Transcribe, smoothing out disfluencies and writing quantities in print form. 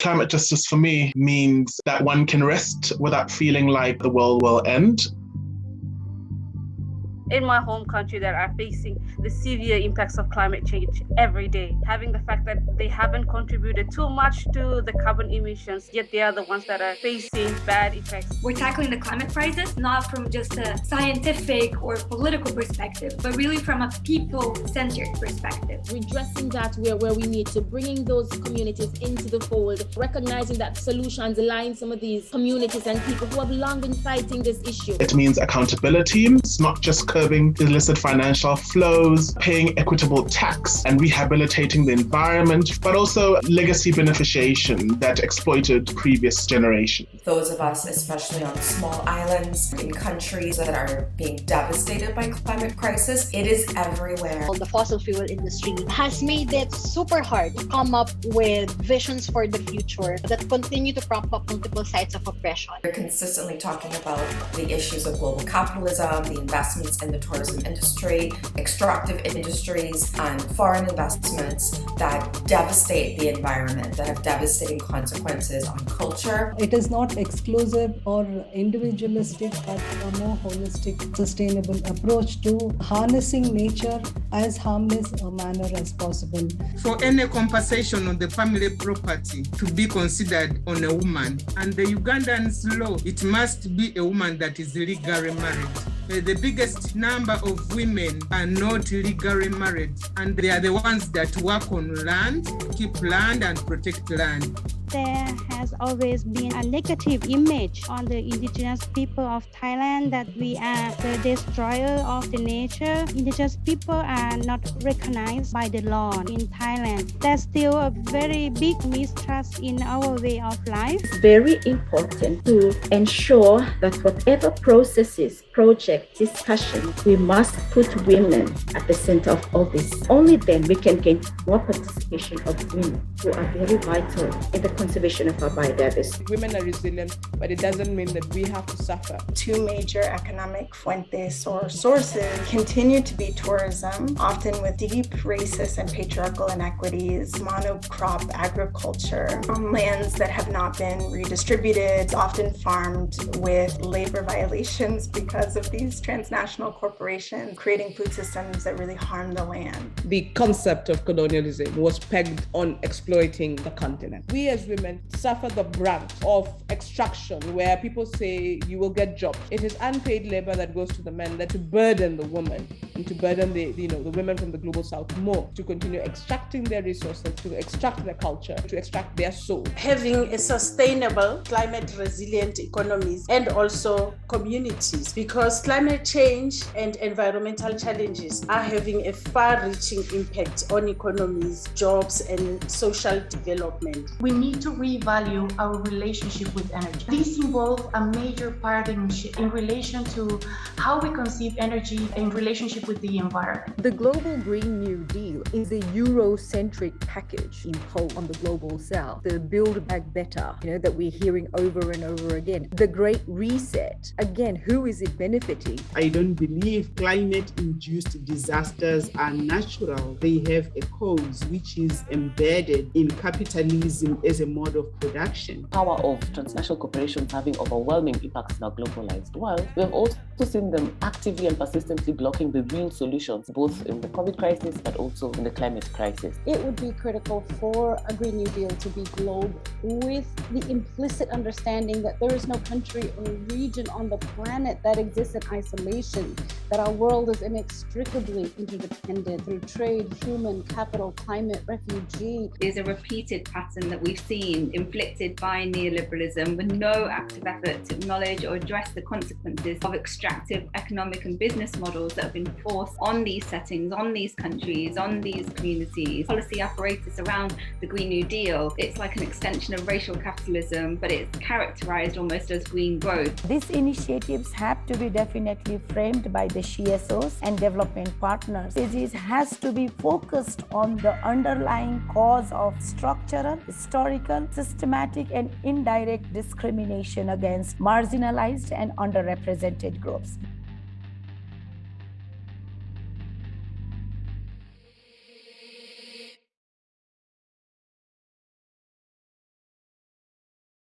Climate justice for me means that one can rest without feeling like the world will end. In my home country that are facing the severe impacts of climate change every day, having the fact that they haven't contributed too much to the carbon emissions, yet they are the ones that are facing bad effects. We're tackling the climate crisis not from just a scientific or political perspective, but really from a people-centered perspective. Redressing that where we need to, bringing those communities into the fold, recognizing that solutions lie in some of these communities and people who have long been fighting this issue. It means accountability. It's not just curbing illicit financial flows, paying equitable tax and rehabilitating the environment, but also legacy beneficiation that exploited previous generations. Those of us, especially on small islands in countries that are being devastated by climate crisis, it is everywhere. The fossil fuel industry has made it super hard to come up with visions for the future that continue to prop up multiple sites of oppression. We're consistently talking about the issues of global capitalism, the investments in the tourism industry, extractive industries, and foreign investments that devastate the environment, that have devastating consequences on culture. It is not exclusive or individualistic, but a more holistic, sustainable approach to harnessing nature as harmless a manner as possible. For any compensation on the family property to be considered on a woman, and the Ugandan's law, it must be a woman that is legally married. The biggest number of women are not legally married, and they are the ones that work on land, keep land and protect land. There has always been a negative image on the indigenous people of Thailand that we are the destroyer of the nature. Indigenous people are not recognized by the law in Thailand. There's still a very big mistrust in our way of life. It's very important to ensure that whatever processes, projects, discussion, we must put women at the center of all this. Only then we can gain more participation of women who are very vital in the conservation of our biodiversity. Women are resilient, but it doesn't mean that we have to suffer. Two major economic fuentes or sources continue to be tourism, often with deep racist and patriarchal inequities, monocrop agriculture on lands that have not been redistributed, often farmed with labor violations because of these transnational corporations creating food systems that really harm the land. The concept of colonialism was pegged on exploiting the continent. We as women suffer the brunt of extraction, where people say you will get jobs. It is unpaid labor that goes to the men that to burden the woman and to burden the women from the global south more to continue extracting their resources, to extract their culture, to extract their soul. Having a sustainable, climate resilient economies and also communities, because climate change and environmental challenges are having a far-reaching impact on economies, jobs, and social development. We need to revalue our relationship with energy. This involves a major paradigm shift in relation to how we conceive energy in relationship with the environment. The Global Green New Deal is a Eurocentric package imposed on the global south. The Build Back Better, that we're hearing over and over again. The Great Reset. Again, who is it benefiting? I don't believe climate-induced disasters are natural. They have a cause which is embedded in capitalism as a mode of production. Power of transnational corporations having overwhelming impacts in our globalized world. We have also seen them actively and persistently blocking the real solutions, both in the COVID crisis but also in the climate crisis. It would be critical for a Green New Deal to be global, with the implicit understanding that there is no country or region on the planet that exists in isolation, that our world is inextricably interdependent through trade, human capital, climate, refugee. There's a repeated pattern that we've seen inflicted by neoliberalism with no active effort to acknowledge or address the consequences of extractive economic and business models that have been forced on these settings, on these countries, on these communities. Policy apparatus around the Green New Deal, it's like an extension of racial capitalism, but it's characterized almost as green growth. These initiatives have to be definitely framed by the CSOs and development partners. This has to be focused on the underlying cause of structural, historical, systematic, and indirect discrimination against marginalized and underrepresented groups.